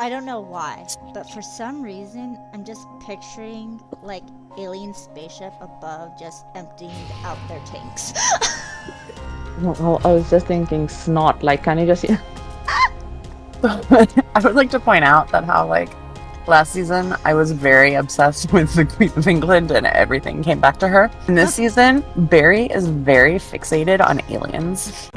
I don't know why, but for some reason, I'm just picturing, like, alien spaceship above just emptying out their tanks. Well, I was just thinking snot. Like, can you just? I would like to point out that how, like, last season I was very obsessed with the Queen of England and everything came back to her. And this season, Barry is very fixated on aliens.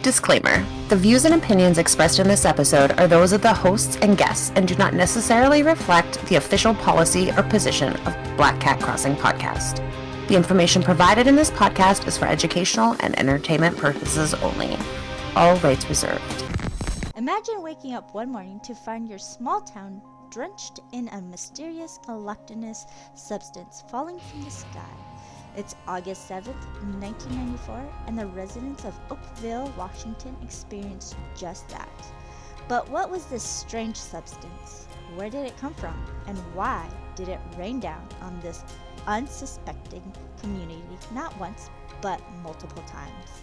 Disclaimer. The views and opinions expressed in this episode are those of the hosts and guests and do not necessarily reflect the official policy or position of Black Cat Crossing Podcast. The information provided in this podcast is for educational and entertainment purposes only. All rights reserved. Imagine waking up one morning to find your small town drenched in a mysterious gelatinous substance falling from the sky. It's August 7th, 1994, and the residents of Oakville, Washington experienced just that. But what was this strange substance? Where did it come from? And why did it rain down on this unsuspecting community not once, but multiple times?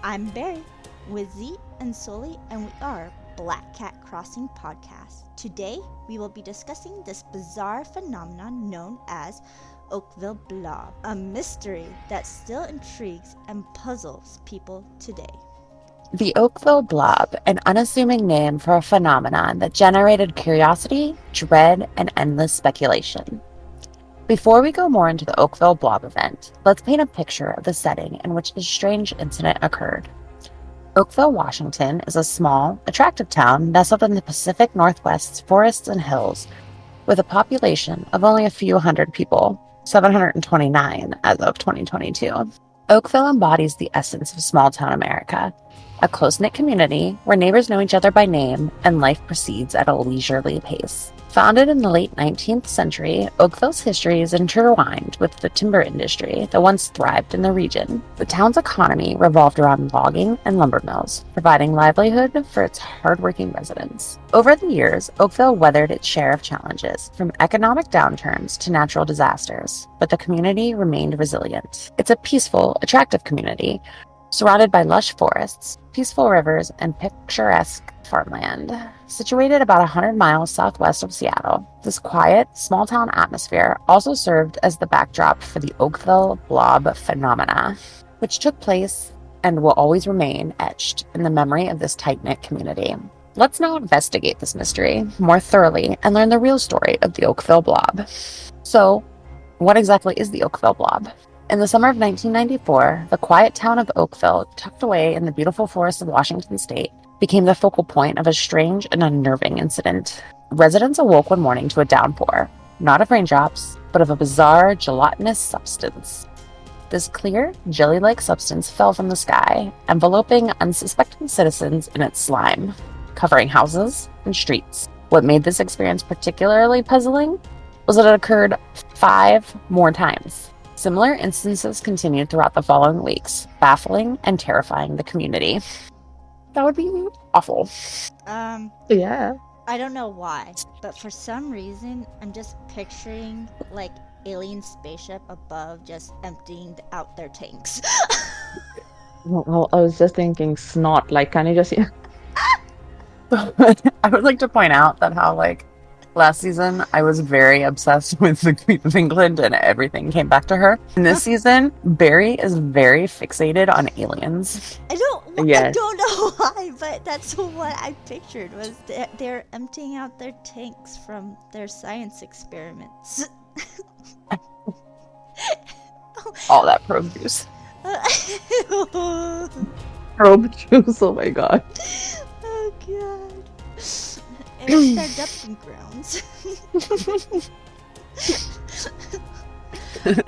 I'm Barry with Z and Sully, and we are Black Cat Crossing Podcast. Today, we will be discussing this bizarre phenomenon known as Oakville Blob, a mystery that still intrigues and puzzles people today. The Oakville Blob, an unassuming name for a phenomenon that generated curiosity, dread, and endless speculation. Before we go more into the Oakville Blob event, let's paint a picture of the setting in which this strange incident occurred. Oakville, Washington is a small, attractive town nestled in the Pacific Northwest's forests and hills, with a population of only a few hundred people, 729 as of 2022. Oakville embodies the essence of small-town America, a close-knit community where neighbors know each other by name and life proceeds at a leisurely pace. Founded in the late 19th century, Oakville's history is intertwined with the timber industry that once thrived in the region. The town's economy revolved around logging and lumber mills, providing livelihood for its hardworking residents. Over the years, Oakville weathered its share of challenges, from economic downturns to natural disasters, but the community remained resilient. It's a peaceful, attractive community, surrounded by lush forests, peaceful rivers, and picturesque farmland. Situated about 100 miles southwest of Seattle, this quiet, small-town atmosphere also served as the backdrop for the Oakville Blob phenomena, which took place and will always remain etched in the memory of this tight-knit community. Let's now investigate this mystery more thoroughly and learn the real story of the Oakville Blob. So, what exactly is the Oakville Blob? In the summer of 1994, the quiet town of Oakville, tucked away in the beautiful forests of Washington state, became the focal point of a strange and unnerving incident. Residents awoke one morning to a downpour, not of raindrops, but of a bizarre gelatinous substance. This clear, jelly-like substance fell from the sky, enveloping unsuspecting citizens in its slime, covering houses and streets. What made this experience particularly puzzling was that it occurred 5 more times. Similar instances continued throughout the following weeks, baffling and terrifying the community. That would be awful. Yeah. I don't know why, but for some reason, I'm just picturing, like, alien spaceship above just emptying out their tanks. Well, I was just thinking snot. Like, can you just? I would like to point out that how, like, last season I was very obsessed with the Queen of England and everything came back to her. And this season, Barry is very fixated on aliens. I Yes. don't know why, but that's what I pictured, was they're emptying out their tanks from their science experiments. All that probe juice. Probe juice. Oh my god. Oh god. It's their dumping grounds.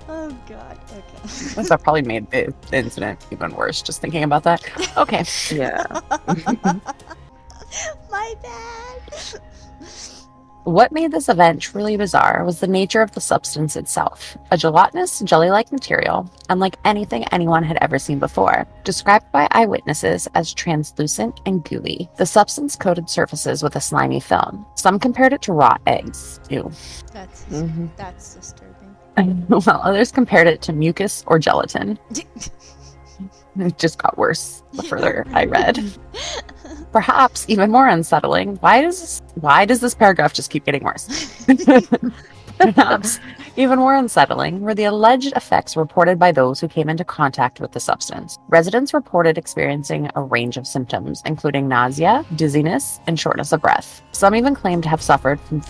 Oh god, okay. That probably made the incident even worse, just thinking about that. Okay. Yeah. My bad. What made this event truly bizarre was the nature of the substance itself, a gelatinous, jelly-like material, unlike anything anyone had ever seen before. Described by eyewitnesses as translucent and gooey, the substance coated surfaces with a slimy film. Some compared it to raw eggs. Ew. That's disturbing. While others compared it to mucus or gelatin. It just got worse the further I read. Perhaps even more unsettling, why does this paragraph just keep getting worse? Perhaps even more unsettling were the alleged effects reported by those who came into contact with the substance. Residents reported experiencing a range of symptoms, including nausea, dizziness, and shortness of breath. Some even claimed to have suffered from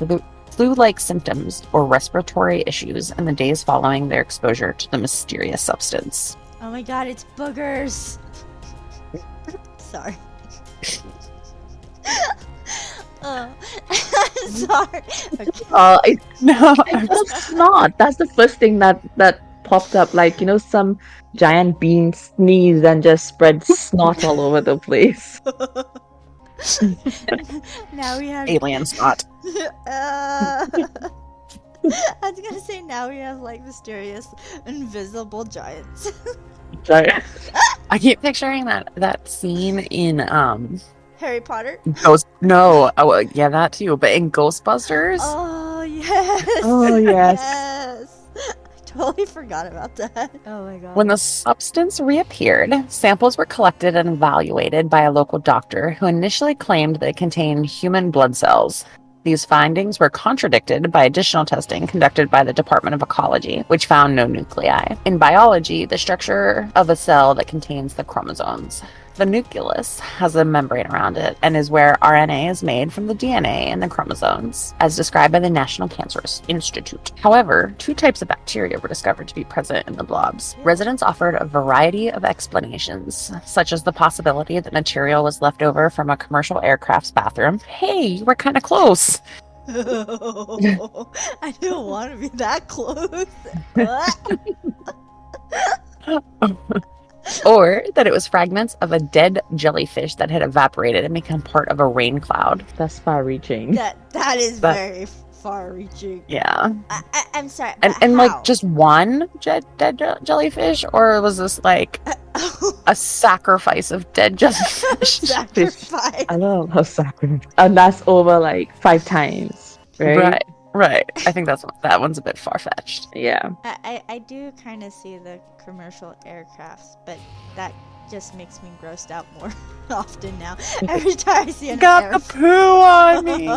flu-like symptoms or respiratory issues in the days following their exposure to the mysterious substance. Oh my god, it's boogers. Sorry. Sorry. Okay. No, it's not. That's the first thing that popped up. Like, some giant bean sneezed and just spread snot all over the place. Now we have Alien snot. I was gonna say now we have like mysterious invisible giants. Giant. I keep picturing that scene in Harry Potter. Yeah, that too. But in Ghostbusters, Oh yes. Oh, yes. Yes. I totally forgot about that. Oh my god. when the substance reappeared, samples were collected and evaluated by a local doctor who initially claimed that it contained human blood cells. These findings were contradicted by additional testing conducted by the Department of Ecology, which found no nuclei. In biology, the structure of a cell that contains the chromosomes. The nucleus has a membrane around it and is where RNA is made from the DNA in the chromosomes, as described by the National Cancer Institute. However, 2 types of bacteria were discovered to be present in the blobs. Residents offered a variety of explanations, such as the possibility that material was left over from a commercial aircraft's bathroom. Hey, you were kind of close. I didn't want to be that close. Or that it was fragments of a dead jellyfish that had evaporated and become part of a rain cloud. That's far-reaching. That is very far-reaching. Yeah. I'm sorry. And but like how? just one dead jellyfish? Or was this like a sacrifice of dead jellyfish? Sacrifice. I love how sacrifice. And that's over like 5 times, right? Right. I think that one's a bit far-fetched. Yeah. I do kind of see the commercial aircrafts, but that just makes me grossed out more often now. Every time I see an Got the poo on me.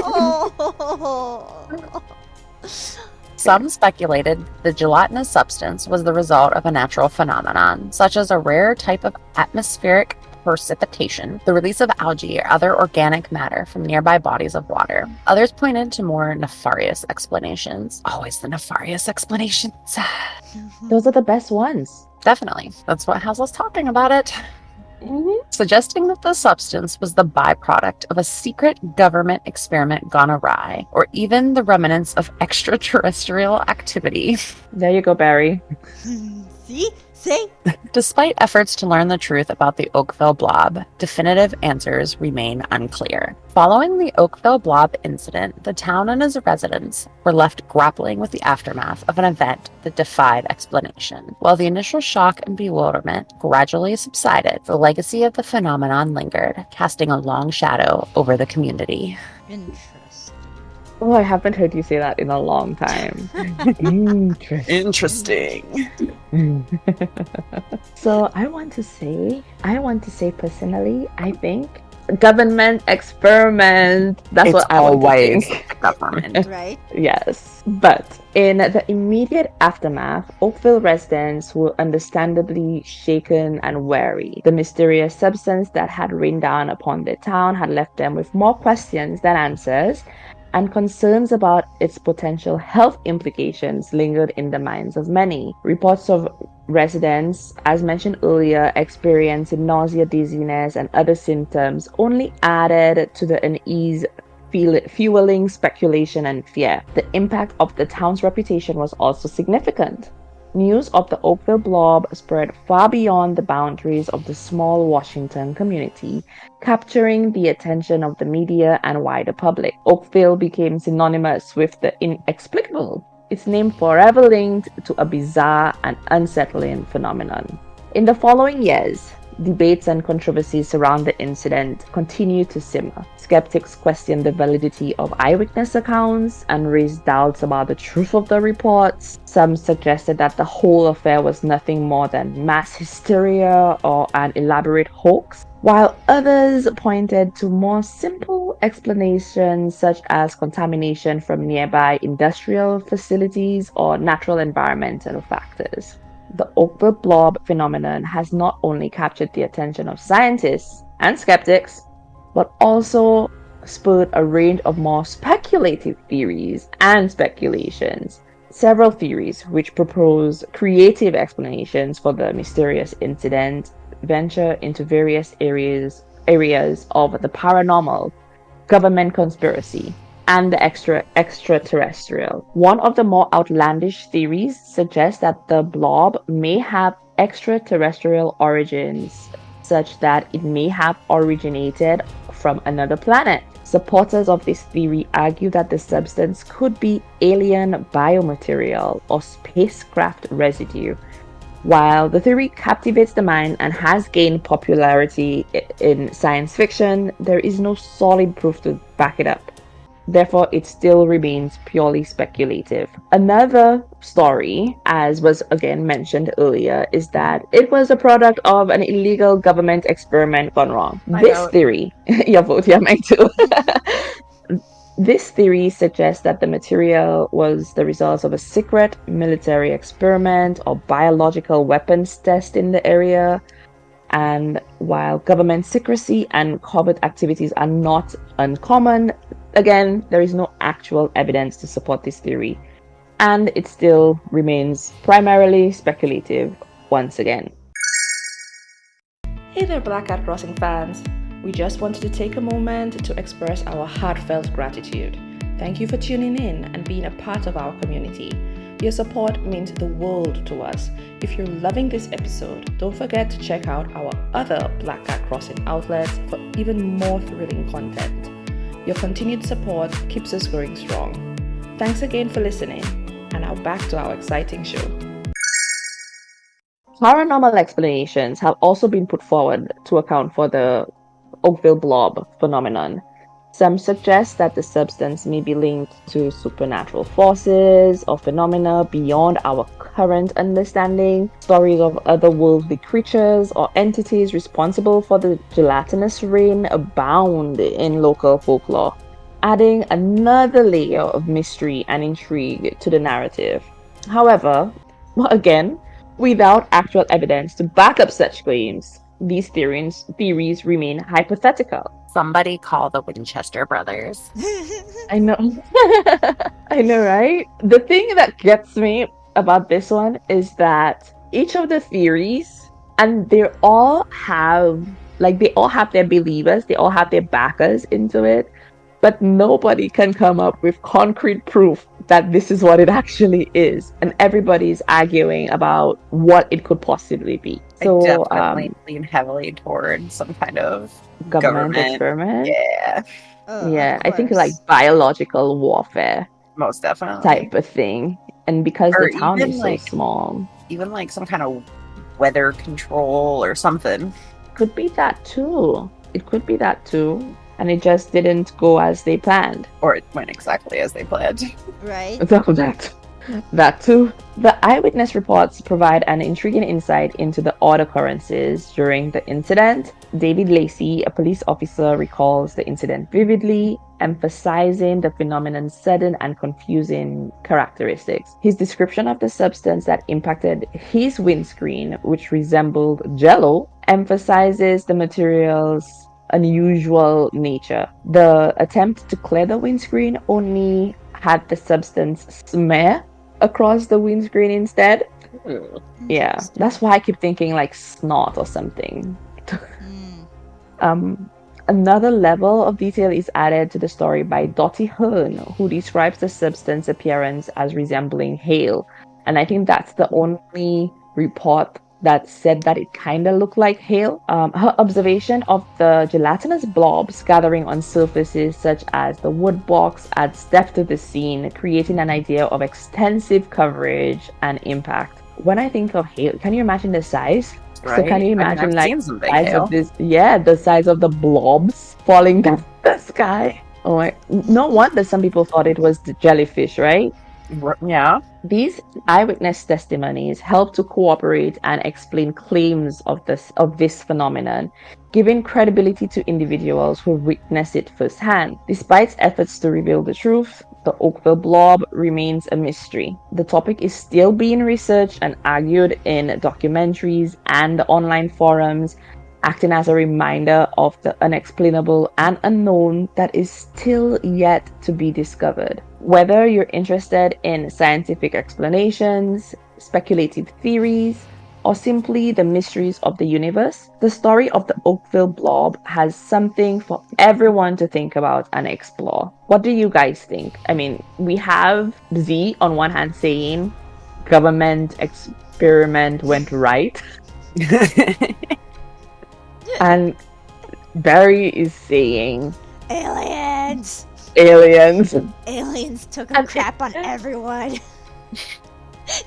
Oh. Some speculated the gelatinous substance was the result of a natural phenomenon, such as a rare type of atmospheric precipitation, the release of algae or other organic matter from nearby bodies of water. Others pointed to more nefarious explanations. Always the nefarious explanations. Those are the best ones. Definitely. That's what has us talking about it. Mm-hmm. Suggesting that the substance was the byproduct of a secret government experiment gone awry, or even the remnants of extraterrestrial activity. There you go, Barry. See? Say? Despite efforts to learn the truth about the Oakville Blob, definitive answers remain unclear. Following the Oakville Blob incident, the town and its residents were left grappling with the aftermath of an event that defied explanation. While the initial shock and bewilderment gradually subsided, the legacy of the phenomenon lingered, casting a long shadow over the community. Interesting. Oh, I haven't heard you say that in a long time. Interesting. So I want to say personally, I think government experiment. That's what I want to think. Government. Right? Yes. But in the immediate aftermath, Oakville residents were understandably shaken and wary. The mysterious substance that had rained down upon their town had left them with more questions than answers, and concerns about its potential health implications lingered in the minds of many. Reports of residents, as mentioned earlier, experiencing nausea, dizziness, and other symptoms only added to the unease, fueling speculation and fear. The impact of the town's reputation was also significant. News of the Oakville Blob spread far beyond the boundaries of the small Washington community, capturing the attention of the media and wider public. Oakville became synonymous with the inexplicable, its name forever linked to a bizarre and unsettling phenomenon. In the following years, debates and controversies around the incident continued to simmer. Skeptics questioned the validity of eyewitness accounts and raised doubts about the truth of the reports. Some suggested that the whole affair was nothing more than mass hysteria or an elaborate hoax, while others pointed to more simple explanations such as contamination from nearby industrial facilities or natural environmental factors. The Oakville Blob phenomenon has not only captured the attention of scientists and skeptics, but also spurred a range of more speculative theories and speculations. Several theories which propose creative explanations for the mysterious incident venture into various areas of the paranormal, government conspiracy, and the extraterrestrial. One of the more outlandish theories suggests that the blob may have extraterrestrial origins, such that it may have originated from another planet. Supporters of this theory argue that the substance could be alien biomaterial or spacecraft residue. While the theory captivates the mind and has gained popularity in science fiction, there is no solid proof to back it up. Therefore, it still remains purely speculative. Another story, as was again mentioned earlier, is that it was a product of an illegal government experiment gone wrong. Theory, your vote, yeah, mine too. This theory suggests that the material was the result of a secret military experiment or biological weapons test in the area. And while government secrecy and covert activities are not uncommon, again, there is no actual evidence to support this theory, and it still remains primarily speculative once again. Hey there, Black Cat Crossing fans! We just wanted to take a moment to express our heartfelt gratitude. Thank you for tuning in and being a part of our community. Your support means the world to us. If you're loving this episode, don't forget to check out our other Black Cat Crossing outlets for even more thrilling content. Your continued support keeps us growing strong. Thanks again for listening, and now back to our exciting show. Paranormal explanations have also been put forward to account for the Oakville Blob phenomenon. Some suggest that the substance may be linked to supernatural forces or phenomena beyond our current understanding. Stories of otherworldly creatures or entities responsible for the gelatinous rain abound in local folklore, adding another layer of mystery and intrigue to the narrative. However, again, without actual evidence to back up such claims, these theories remain hypothetical. Somebody call the Winchester brothers. I know. I know, right? The thing that gets me about this one is that each of the theories, and they all have their believers, they all have their backers into it, but nobody can come up with concrete proof that this is what it actually is, and everybody's arguing about what it could possibly be. So I definitely lean heavily toward some kind of government experiment. Yeah. Yeah, I think like biological warfare. Most definitely. Type of thing. And because or the town is like, so small. Even like some kind of weather control or something. Could be that too. It could be that too. And it just didn't go as they planned. Or it went exactly as they planned. Right? That too. The eyewitness reports provide an intriguing insight into the odd occurrences during the incident. David Lacey, a police officer, recalls the incident vividly, emphasizing the phenomenon's sudden and confusing characteristics. His description of the substance that impacted his windscreen, which resembled jello, emphasizes the material's unusual nature. The attempt to clear the windscreen only had the substance smear across the windscreen instead. Yeah, that's why I keep thinking like snot or something. Another level of detail is added to the story by Dottie Hearn, who describes the substance appearance as resembling hail And I think that's the only report that said that it kind of looked like hail. Her observation of the gelatinous blobs gathering on surfaces such as the wood box adds depth to the scene, creating an idea of extensive coverage and impact. When I think of hail, can you imagine the size? So can you imagine I've like seen some big size hail. of this? Yeah, the size of the blobs falling down the sky. Oh my! No wonder some people thought it was the jellyfish, right? Yeah. These eyewitness testimonies help to cooperate and explain claims of this phenomenon, giving credibility to individuals who witness it firsthand. Despite efforts to reveal the truth, the Oakville Blob remains a mystery. The topic is still being researched and argued in documentaries and online forums, acting as a reminder of the unexplainable and unknown that is still yet to be discovered. Whether you're interested in scientific explanations, speculative theories, or simply the mysteries of the universe, the story of the Oakville Blob has something for everyone to think about and explore. What do you guys think? I mean, we have Z on one hand saying government experiment went right, and Barry is saying Aliens! aliens. Aliens took a crap on everyone.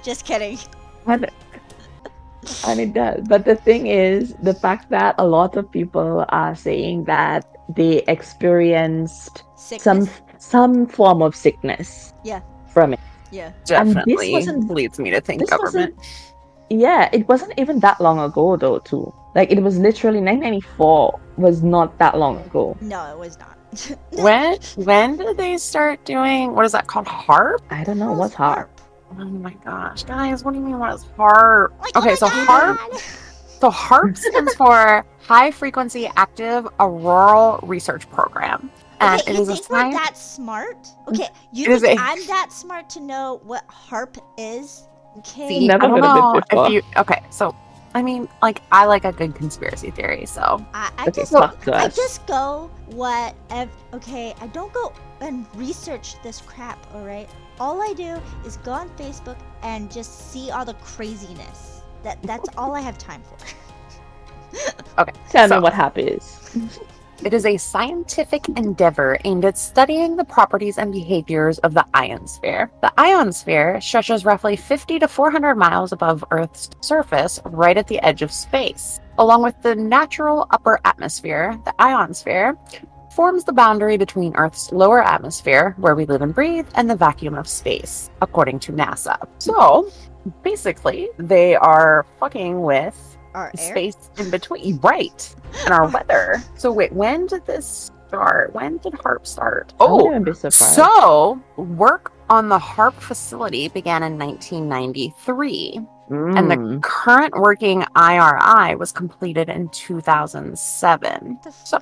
Just kidding. And it does. But the thing is, the fact that a lot of people are saying that they experienced Sickness? some form of sickness Yeah. from it. Yeah. Definitely And leads me to think this government. it wasn't even that long ago though too. Like it was literally 1994 was not that long ago. No, it was not. When did they start doing, what is that called, HARP? I don't know what's HARP. Oh my gosh, guys, what do you mean what is HARP? Like, Okay, oh so my HARP God. So HARP stands for High Frequency Active Auroral Research Program. And Okay, it you is a think we're science. that smart? Okay, you It is think a- I'm that smart to know what HARP is? Okay. See, Never I don't heard of it know before. if you. Okay, so I mean, like, I like a good conspiracy theory, so I Okay, just talk to I us. just go okay, I don't go and research this crap, alright? All I do is go on Facebook and just see all the craziness. That's all I have time for. okay. Tell me so what HARP is. It is a scientific endeavor aimed at studying the properties and behaviors of the ionosphere. The ionosphere stretches roughly 50 to 400 miles above Earth's surface, right at the edge of space. Along with the natural upper atmosphere, the ionosphere forms the boundary between Earth's lower atmosphere, where we live and breathe, and the vacuum of space, according to NASA. So, basically, they are fucking with Our air? space in between, right? And our weather. So wait, when did this start? When did HARP start? I wouldn't even be surprised. So work on the HARP facility began in 1993, and the current working IRI was completed in 2007. So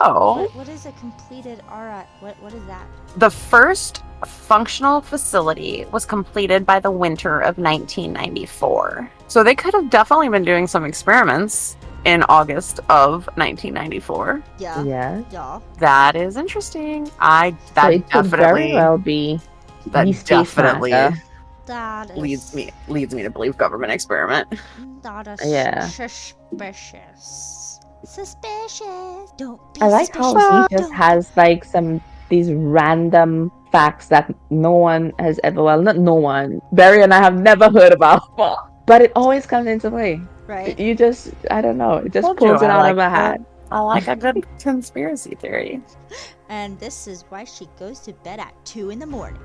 what is a completed RI? What is that? the first functional facility was completed by the winter of 1994. So they could have definitely been doing some experiments in August of 1994. Yeah. Yeah. Yeah. That is interesting. So it could very well be that the space definitely matter. That is leads me to believe government experiment. That is Yeah. suspicious. Suspicious. Don't be I like suspicious. how he just Don't. has like these random facts that no one has ever, well, not no one, Barry and I have never heard about, but it always comes into play. Right? You just, I don't know, it just Told you, pulls it I out like of a hat. I like a good conspiracy theory. And this is why she goes to bed at 2 in the morning.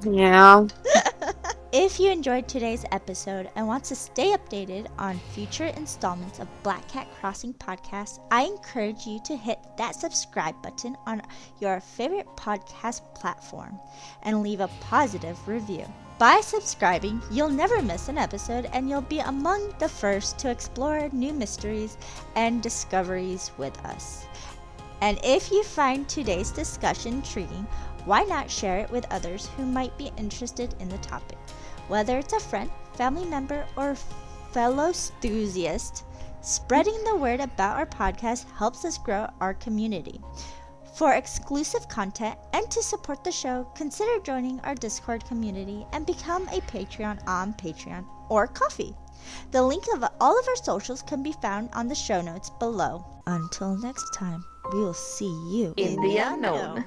Yeah. If you enjoyed today's episode and want to stay updated on future installments of Black Cat Crossing Podcast, I encourage you to hit that subscribe button on your favorite podcast platform and leave a positive review. By subscribing, you'll never miss an episode and you'll be among the first to explore new mysteries and discoveries with us. And if you find today's discussion intriguing, why not share it with others who might be interested in the topic? Whether it's a friend, family member, or fellow enthusiast, spreading the word about our podcast helps us grow our community. For exclusive content and to support the show, consider joining our Discord community and become a Patreon on Patreon or Ko-fi. The link of all of our socials can be found on the show notes below. Until next time, we will see you In the unknown.